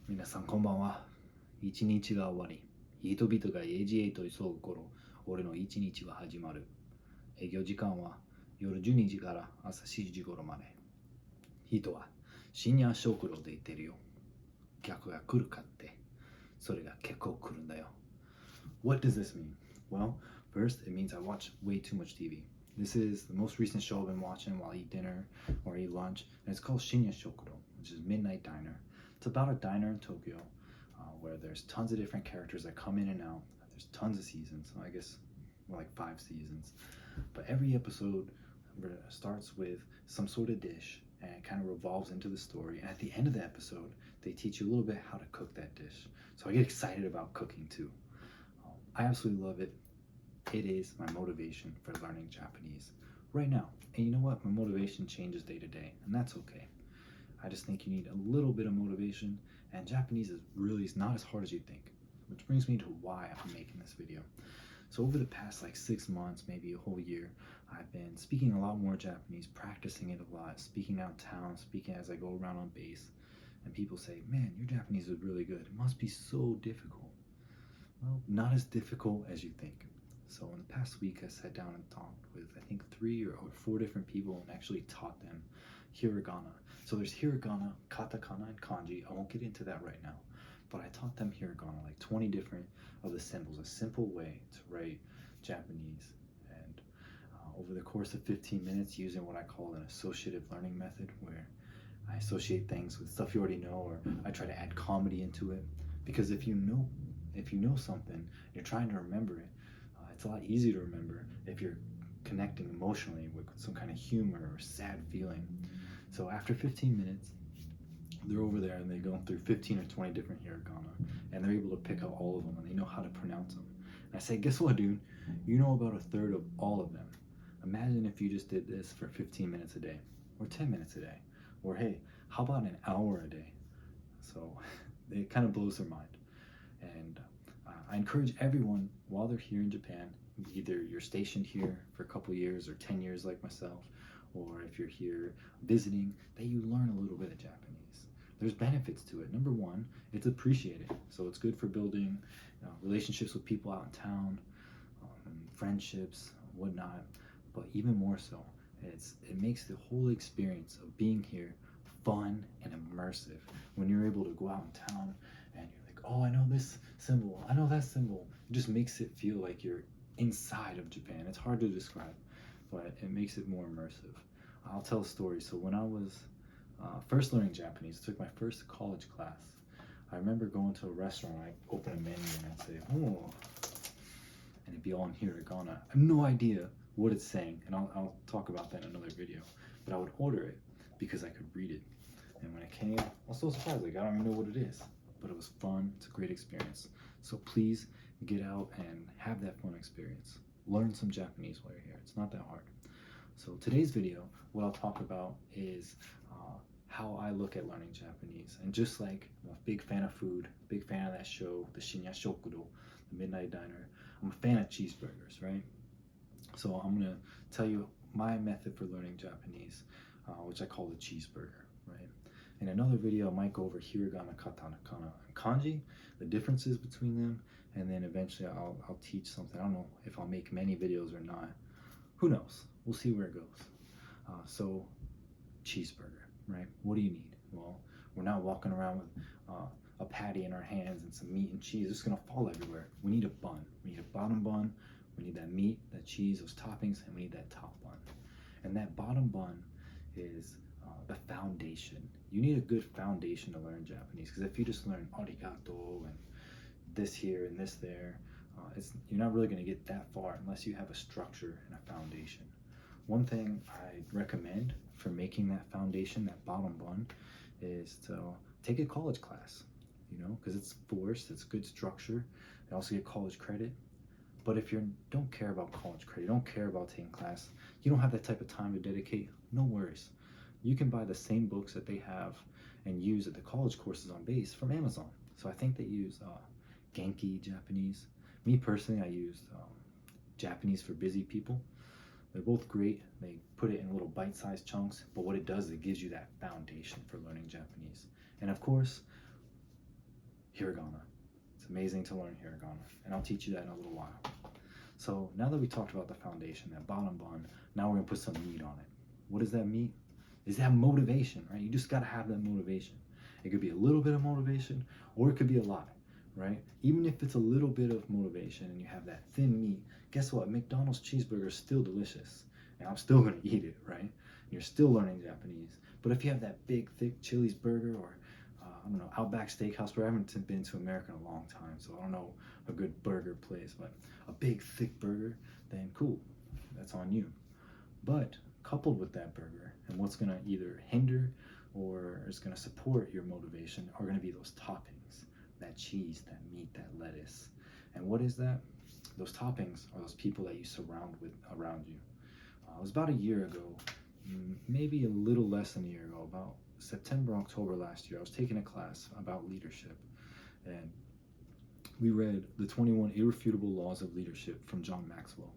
皆さんこんばんは。一日が終わり、人々が家路へと急ぐ頃、俺の一日は始まる。営業時間は夜12時から朝7時頃まで。人は深夜食堂で言ってるよ。客が来るかって、それが結構来るんだよ。What does this mean? Well, first, it means I watch way too much TV. This is the most recent show I've been watching while I eat dinner or eat lunch, and it's called Shinya Shokudo, which is Midnight Diner. It's about a diner in Tokyo where there's tons of different characters that come in and out. There's tons of seasons, so I guess more like 5 seasons. But every episode starts with some sort of dish and it kind of revolves into the story. And at the end of the episode, they teach you a little bit how to cook that dish. So I get excited about cooking too. I absolutely love it. It is my motivation for learning Japanese right now. And you know what? My motivation changes day to day, and that's okay. I just think you need a little bit of motivation, and Japanese is not as hard as you think, which brings me to why I'm making this video. So over the past like 6 months, maybe a whole year, I've been speaking a lot more Japanese, practicing it a lot, speaking out town, speaking as I go around on base, and people say, man, your Japanese is really good. It must be so difficult. Well, not as difficult as you think. So in the past week, I sat down and talked with, I think, 3 or 4 different people and actually taught them hiragana. So there's hiragana, katakana, and kanji. I won't get into that right now, but I taught them hiragana, like 20 different of the symbols, a simple way to write Japanese. And over the course of 15 minutes, using what I call an associative learning method, where I associate things with stuff you already know, or I try to add comedy into it. Because if you know something, you're trying to remember it, it's a lot easier to remember if you're connecting emotionally with some kind of humor or sad feeling. So after 15 minutes, they're over there and they go through 15 or 20 different hiragana, and they're able to pick out all of them and they know how to pronounce them. And I say, guess what, dude? You know about a third of all of them. Imagine if you just did this for 15 minutes a day, or 10 minutes a day, or hey, how about an hour a day? So it kind of blows their mind. And I encourage everyone while they're here in Japan, either you're stationed here for a couple years or 10 years like myself, or if you're here visiting, that you learn a little bit of Japanese. There's benefits to it. Number one, it's appreciated. So it's good for building relationships with people out in town, friendships, whatnot. But even more so, it makes the whole experience of being here fun and immersive. When you're able to go out in town and you're like, oh, I know this symbol, I know that symbol. It just makes it feel like you're inside of Japan. It's hard to describe, but it makes it more immersive. I'll tell a story. So when I was first learning Japanese, I took my first college class. I remember going to a restaurant, I open a menu and I'd say, oh, and it'd be all in hiragana. I have no idea what it's saying, and I'll talk about that in another video, but I would order it because I could read it. And when it came, I was so surprised, like I don't even know what it is, but it was fun. It's a great experience. So please get out and have that fun experience. Learn some Japanese while you're here. It's not that hard. So today's video, what I'll talk about is how I look at learning Japanese. And just like I'm a big fan of food, big fan of that show, the Shinya Shokudo, the Midnight Diner, I'm a fan of cheeseburgers, right? So I'm gonna tell you my method for learning Japanese, which I call the cheeseburger, right? In another video, I might go over hiragana, katakana, and kanji, the differences between them, and then eventually I'll teach something. I don't know if I'll make many videos or not. Who knows? We'll see where it goes. So, cheeseburger, right? What do you need? Well, we're not walking around with a patty in our hands and some meat and cheese. It's gonna fall everywhere. We need a bun. We need a bottom bun. We need that meat, that cheese, those toppings, and we need that top bun. And that bottom bun is the foundation. You need a good foundation to learn Japanese, because if you just learn arigato and this here and this there, you're not really going to get that far unless you have a structure and a foundation. One thing I recommend for making that foundation, that bottom bun, is to take a college class, because it's forced, it's good structure. You also get college credit. But if you don't care about college credit, you don't care about taking class, you don't have that type of time to dedicate, no worries. You can buy the same books that they have and use at the college courses on base from Amazon. So I think they use Genki Japanese. Me personally, I use Japanese for Busy People. They're both great. They put it in little bite-sized chunks, but what it does, it gives you that foundation for learning Japanese. And of course, hiragana. It's amazing to learn hiragana, and I'll teach you that in a little while. So now that we talked about the foundation, that bottom bun, now we're gonna put some meat on it. What is that meat? Is that motivation, right? You just gotta have that motivation. It could be a little bit of motivation, or it could be a lot, right? Even if it's a little bit of motivation and you have that thin meat, guess what? McDonald's cheeseburger is still delicious, and I'm still gonna eat it, right? You're still learning Japanese. But if you have that big, thick Chili's burger, or I don't know, Outback Steakhouse, where I haven't been to America in a long time, so I don't know a good burger place, but a big, thick burger, then cool, that's on you. But coupled with that burger, and what's gonna either hinder or is gonna support your motivation are gonna be those toppings, that cheese, that meat, that lettuce. And what is that? Those toppings are those people that you surround with around you. It was about a year ago, maybe a little less than a year ago, about September, October last year, I was taking a class about leadership, and we read the 21 Irrefutable Laws of Leadership from John Maxwell.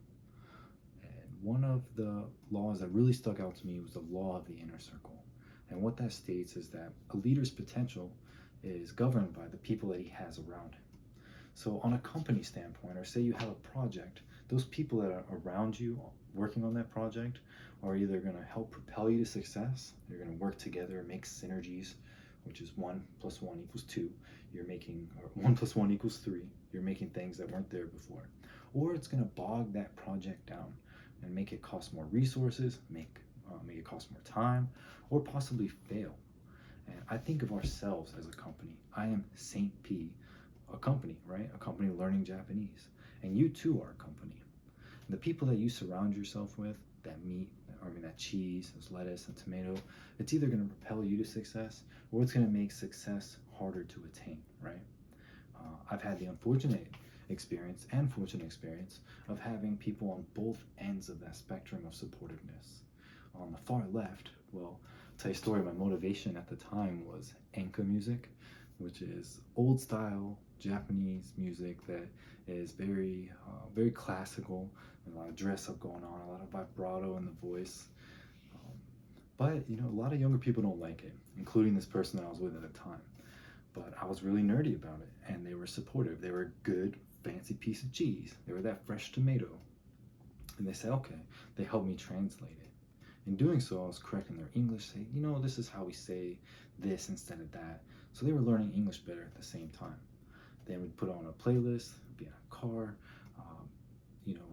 And one of the laws that really stuck out to me was the law of the inner circle. And what that states is that a leader's potential is governed by the people that he has around him. So on a company standpoint, or say you have a project, those people that are around you working on that project are either going to help propel you to success, you're going to work together, make synergies, which is 1 + 1 = 2. You're making, or 1 + 1 = 3. You're making things that weren't there before. Or it's going to bog that project down and make it cost more resources, make it cost more time, or possibly fail. And I think of ourselves as a company. I am St. P, a company, right? A company learning Japanese. And you too are a company. And the people that you surround yourself with, that meat, that cheese, those lettuce and tomato, it's either going to propel you to success or it's going to make success harder to attain, right? I've had the unfortunate experience and fortunate experience of having people on both ends of that spectrum of supportiveness. On the far left, well, I'll tell you a story. My motivation at the time was enka music, which is old style Japanese music that is very classical. There's a lot of dress up going on, a lot of vibrato in the voice. But a lot of younger people don't like it, including this person that I was with at the time. But I was really nerdy about it, and they were supportive. They were a good, fancy piece of cheese. They were that fresh tomato. And they said, okay, they helped me translate it. In doing so, I was correcting their English, saying, this is how we say this instead of that. So they were learning English better at the same time. Then we'd put on a playlist, be in a car,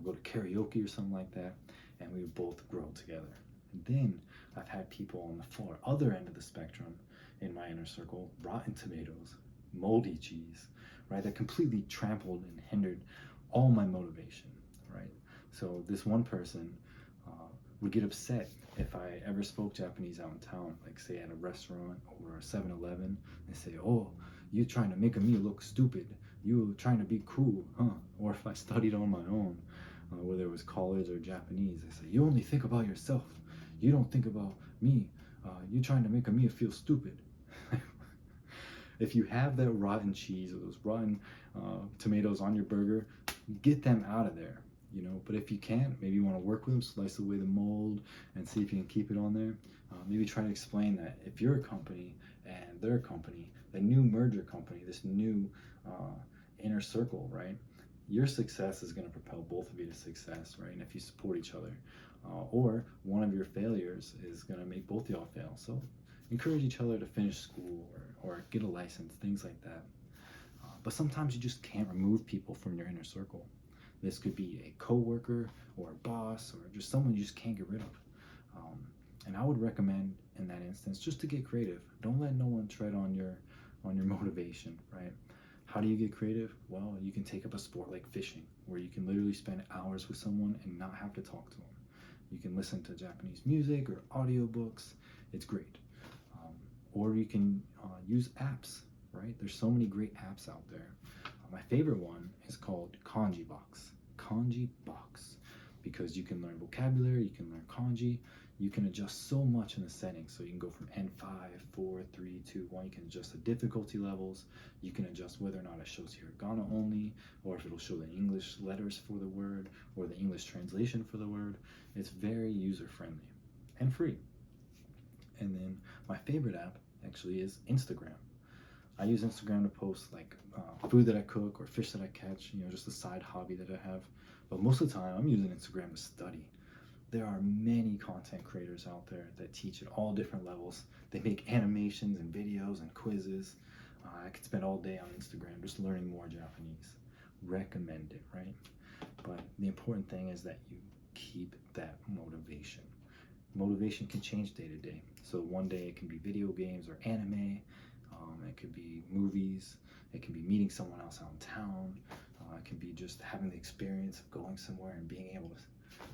go to karaoke or something like that, and we would both grow together. And then I've had people on the far other end of the spectrum in my inner circle, rotten tomatoes, moldy cheese, right, that completely trampled and hindered all my motivation, right? So this one person would get upset if I ever spoke Japanese out in town, like say at a restaurant or a 7-Eleven, and say, oh, you trying to make me look stupid, you trying to be cool, huh? Or if I studied on my own, whether it was college or Japanese, they say, you only think about yourself, you don't think about me, you trying to make me feel stupid. If you have that rotten cheese or those rotten tomatoes on your burger, get them out of there. But if you can't, maybe you want to work with them, slice away the mold and see if you can keep it on there. Maybe try to explain that if you're a company and they're a company, the new merger company, this new inner circle, right? Your success is going to propel both of you to success, right? And if you support each other, or one of your failures is going to make both of y'all fail. So encourage each other to finish school or get a license, things like that. But sometimes you just can't remove people from your inner circle. This could be a coworker or a boss or just someone you just can't get rid of. And I would recommend in that instance just to get creative. Don't let no one tread on your motivation, right? How do you get creative? Well, you can take up a sport like fishing, where you can literally spend hours with someone and not have to talk to them. You can listen to Japanese music or audiobooks. It's great. Or you can use apps, right? There's so many great apps out there. My favorite one is called Kanji Box, because you can learn vocabulary, you can learn kanji, you can adjust so much in the settings. So you can go from N5, 4, 3, 2, 1. You can adjust the difficulty levels. You can adjust whether or not it shows hiragana only, or if it'll show the English letters for the word, or the English translation for the word. It's very user-friendly and free. And then my favorite app actually is Instagram. I use Instagram to post like food that I cook or fish that I catch, just a side hobby that I have. But most of the time, I'm using Instagram to study. There are many content creators out there that teach at all different levels. They make animations and videos and quizzes. I could spend all day on Instagram just learning more Japanese. Recommend it, right? But the important thing is that you keep that motivation. Motivation can change day to day. So one day it can be video games or anime. It could be movies. It can be meeting someone else out in town. It can be just having the experience of going somewhere and being able to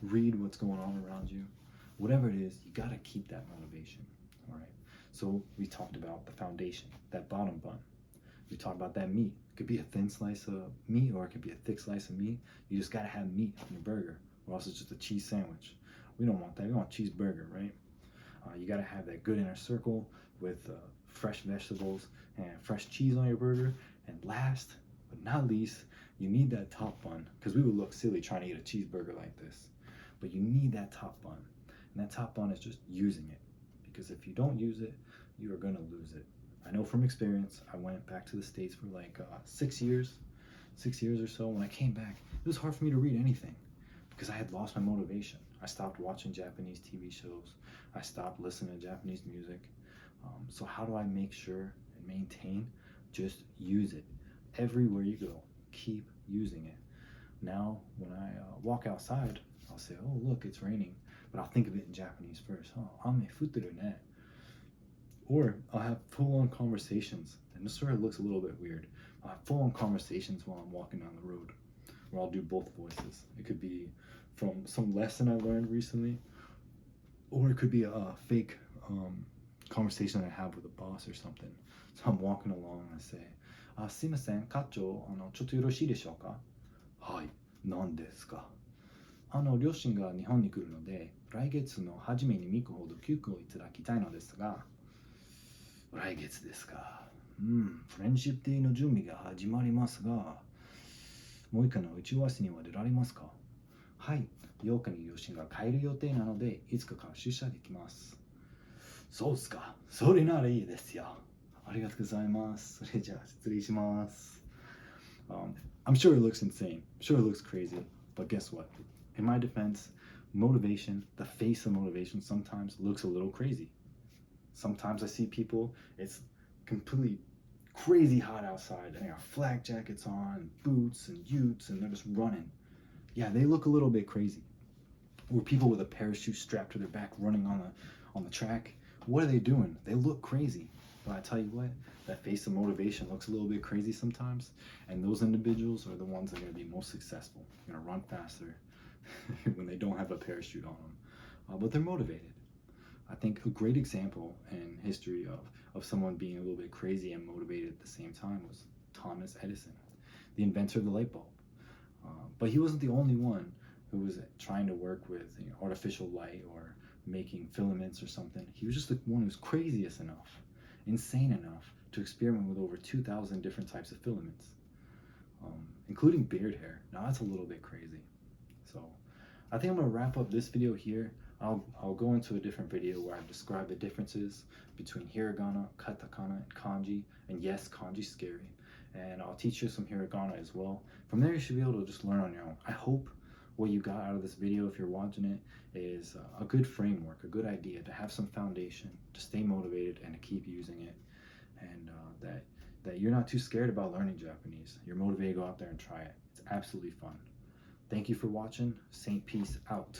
read what's going on around you. Whatever it is, you got to keep that motivation. All right. So we talked about the foundation, that bottom bun. We talked about that meat. It could be a thin slice of meat or it could be a thick slice of meat. You just got to have meat in your burger, or else it's just a cheese sandwich. We don't want that. We want cheeseburger, right? You got to have that good inner circle with fresh vegetables and fresh cheese on your burger. And last but not least, you need that top bun, because we would look silly trying to eat a cheeseburger like this. But you need that top bun. And that top bun is just using it. Because if you don't use it, you are going to lose it. I know from experience. I went back to the States for like 6 years or so. When I came back, it was hard for me to read anything because I had lost my motivation. I stopped watching Japanese TV shows. I stopped listening to Japanese music. So how do I make sure and maintain? Just use it. Everywhere you go, keep using it. Now, when I walk outside, I'll say, oh, look, it's raining. But I'll think of it in Japanese first. Oh, ame futuru ne. Or I'll have full-on conversations. And this sort of looks a little bit weird. I'll have full-on conversations while I'm walking down the road, where I'll do both voices. It could be from some lesson I learned recently, or it could be a fake conversation I have with a boss or something. So I'm walking along and I say, すいません、課長、ちょっとよろしいでしょうか？はい、何ですか？両親が日本に来るので、来月の初めに3日ほど休暇をいただきたいのですが、来月ですか。フレンドシップデーの準備が始まりますが、もう一回の打ち合わせには出られますか？はい、8日に両親が帰る予定なので、いつかから出社できます。そうですか。それならいいですよ。ありがとうございます。それじゃあ失礼します。I'm sure it looks insane. I'm sure it looks crazy. But guess what? In my defense, motivation, the face of motivation sometimes looks a little crazy. Sometimes I see people, it's completely crazy hot outside. They got flak jackets on, boots and utes, and they're just running. Yeah, they look a little bit crazy. Or people with a parachute strapped to their back running on the track. What are they doing? They look crazy. But I tell you what, that face of motivation looks a little bit crazy sometimes, and those individuals are the ones that are going to be most successful. They're going to run faster when they don't have a parachute on them. But they're motivated. I think a great example in history of someone being a little bit crazy and motivated at the same time was Thomas Edison, the inventor of the light bulb. But he wasn't the only one who was trying to work with artificial light or making filaments or something. He was just the one who was craziest enough, insane enough to experiment with over 2,000 different types of filaments, including beard hair. Now that's a little bit crazy. So I think I'm going to wrap up this video here. I'll go into a different video where I describe the differences between hiragana, katakana, and kanji. And yes, kanji's scary. And I'll teach you some hiragana as well. From there, you should be able to just learn on your own. I hope what you got out of this video, if you're watching it, is a good framework, a good idea to have some foundation, to stay motivated and to keep using it. And that you're not too scared about learning Japanese. You're motivated to go out there and try it. It's absolutely fun. Thank you for watching. Saint Peace out.